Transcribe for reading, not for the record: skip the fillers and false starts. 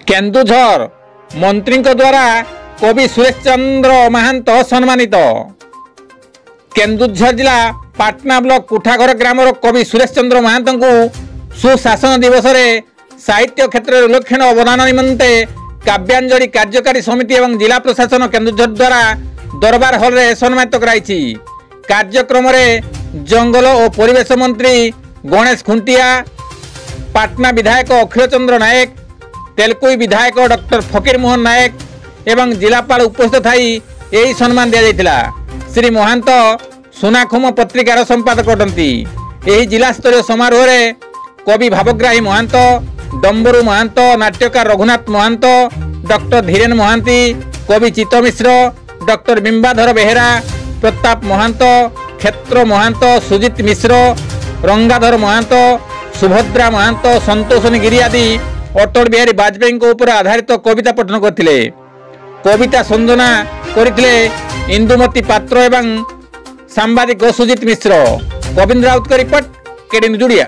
केन्दुझर मंत्री द्वारा कवि सुरेश चंद्र महांत सम्मानित। केन्दुझर जिला पाटना ब्लॉक कुठाघर ग्रामर कवि सुरेश चंद्र महांत को सुशासन दिवस में साहित्य क्षेत्र में उल्लेखनीय अवदान निमंते काव्यांजलि कार्यकारी समिति और जिला प्रशासन केन्दुझर द्वारा दरबार हॉल में सम्मानित कराई। कार्यक्रम में जंगल और परिवेश मंत्री गणेश खुंटिया, पाटना विधायक अखिल चंद्र नायक, तेलकुई विधायक डॉक्टर फकीर मोहन नायक एवं जिलापाल उपस्थित थी यही सम्मान दि जाइथिला। श्री महांत सुनाखुम पत्रिकार संपादक अटंती। यही जिला स्तरीय समारोह रे कवि भावग्राही महांत, डंबरू महांत, नाट्यकार रघुनाथ महांत, डॉक्टर धीरेन महांती, कवि चित्त मिश्र, डॉक्टर बिंबाधर बेहेरा, प्रताप महांत, क्षेत्र महांत, सुजित मिश्र, रंगाधर महांत, सुभद्रा महांत, संतोषनी गिरी आदि अटल बिहारी वाजपेयी ऊपर आधारित कविता पठन करथिले। कविता संजना करथिले इंदुमती पात्र एवं सांबादिक सुजित मिश्र। गोविंद राउत का रिपोर्ट, केडी न्यूज।